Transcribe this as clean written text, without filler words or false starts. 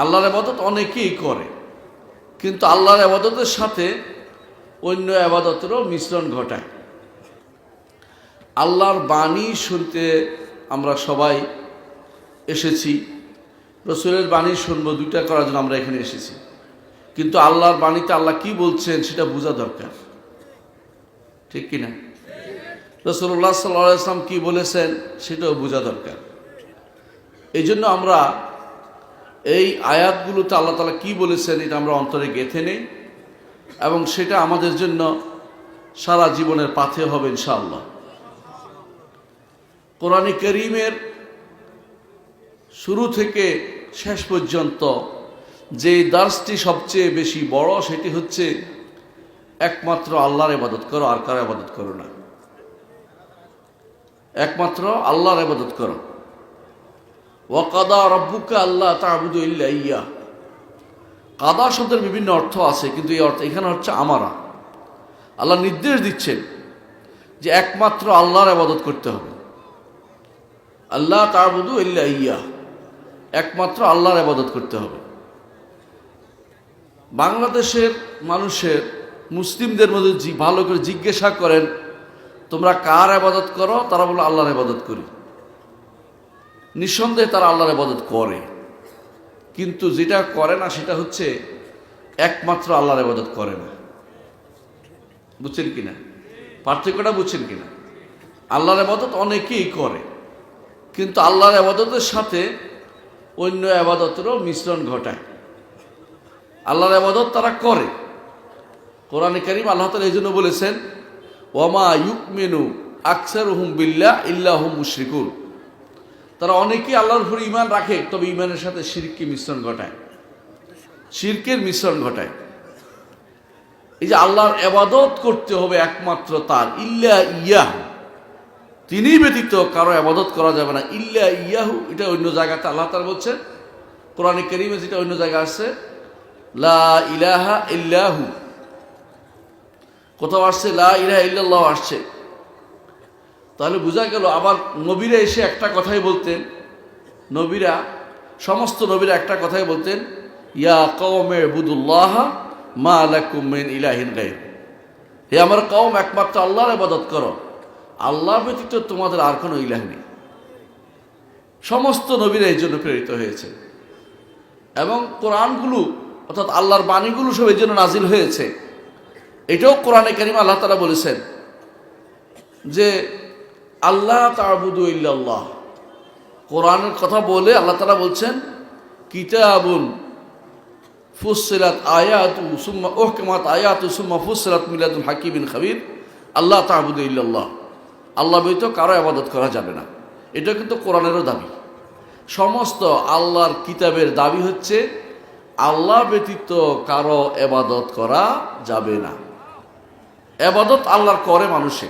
আল্লাহর ইবাদত অনেকেই করে, কিন্তু আল্লাহর ইবাদতের সাথে অন্য ইবাদতেরও মিশ্রণ ঘটায়। আল্লাহর বাণী শুনতে আমরা সবাই এসেছি, রসুলের বাণী শুনবো, দুইটা করার জন্য আমরা এখানে এসেছি। কিন্তু আল্লাহর বাণীতে আল্লাহ কি বলছেন সেটা বোঝা দরকার, ঠিক কিনা? রাসূলুল্লাহ সাল্লাল্লাহু আলাইহি ওয়াসাল্লাম কি বলেছেন সেটাও বোঝা দরকার। এই জন্য আমরা এই আয়াতগুলোতে আল্লাহ তাআলা কি বলেছেন এটা আমরা অন্তরে গেঁথে নেই, এবং সেটা আমাদের জন্য সারা জীবনের পাথে হবে ইনশাআল্লাহ। কোরআনে কারীমের শুরু থেকে শেষ পর্যন্ত যে দার্সটি সবচেয়ে বেশি বড়, সেটি হচ্ছে একমাত্র আল্লাহর ইবাদত করো, আর কারো ইবাদত করো না। একমাত্র আল্লাহর ইবাদত করো। ওয়া কাদা রাব্বুকা আল্লা তা'বুদু ইল্লা ইয়্যাহ। কাদা শব্দের বিভিন্ন অর্থ আছে, কিন্তু এই অর্থ এখানে হচ্ছে আমারা। আল্লাহ নির্দেশ দিচ্ছেন যে একমাত্র আল্লাহর ইবাদত করতে হবে। আল্লা তা'বুদু ইল্লা ইয়্যাহ, একমাত্র আল্লাহর ইবাদত করতে হবে। বাংলাদেশের মানুষের, মুসলিমদের মধ্যে ভালো করে জিজ্ঞাসা করেন তোমরা কার ইবাদত করো, তারা বলে আল্লাহর ইবাদত করি। নিঃসন্দেহে তারা আল্লাহর ইবাদত করে, কিন্তু যেটা করে না সেটা হচ্ছে একমাত্র আল্লাহর ইবাদত করে না। বুঝছেন কিনা? পার্থক্যটা বুঝছেন কিনা? আল্লাহর ইবাদত অনেকেই করে, কিন্তু আল্লাহর ইবাদতের সাথে অন্য ইবাদতেরও মিশ্রণ ঘটায়। আল্লাহর ইবাদত তারা করে। কোরআনে কারীম আল্লাহ তাআলা এই জন্য বলেছেন ওয়ামা ইউমিনু আকসারুহুম বিল্লাহ ইল্লা হুম মুশরিকুন। তারা অনেকেই আল্লাহর উপর ঈমান রাখে, তবে ঈমানের সাথে শিরকি মিশ্রণ ঘটায়, শিরকের মিশ্রণ ঘটায়। এই যে আল্লাহর ইবাদত করতে হবে একমাত্র তার, ইল্লা ইয়াহ, তিনি ব্যতীত কারো ইবাদত করা যাবে না। ইল্লা ইয়াহু, এটা অন্য জায়গাতে আল্লাহ তাআলা বলছেন। কোরআনে কারীমে যেটা অন্য জায়গা আছে লা ইলাহা ইল্লাহু, কোথাও আসছে লা ইলাহা ইল্লাল্লাহ আসছে। তাহলে বোঝা গেল আবার নবীরা এসে একটা কথাই বলতেন, নবীরা, সমস্ত নবীরা একটা কথাই বলতেন, ইয়া কওমে ইবুদুল্লাহ মা লাকুম মিন ইলাহিন গায়র। হে আমার কওম, একমাত্র আল্লাহর ইবাদত করো, আল্লাহ ব্যতীত তোমাদের আর কোনো ইলাহ নেই। সমস্ত নবীরা এই জন্য প্রেরিত হয়েছে, এবং কোরআনগুলো অর্থাৎ আল্লাহর বাণীগুলো সব এই জন্য নাজিল হয়েছে। এটাও কোরআনে কারীমে আল্লাহ তাআলা বলেছেন যে আল্লাহ তা'বুদু ইল্লাল্লাহ। কোরআনের কথা বলে আল্লাহ তাআলা বলছেন কিতাবুন ফুসসিলাত আয়াতু সুম্মা উহকিমাত আয়াতু সুম্মা ফুসসিলাত মিন লাদুন হাকিমিন খাবীর। আল্লাহ তা'বুদু ইল্লাল্লাহ, আল্লাহ ব্যতীত কারো ইবাদত করা যাবে না। এটা কিন্তু কোরআনেরও দাবি। সমস্ত আল্লাহর কিতাবের দাবি হচ্ছে আল্লাহ ব্যতীত কারো ইবাদত করা যাবে না। ইবাদত আল্লাহর করে মানুষে।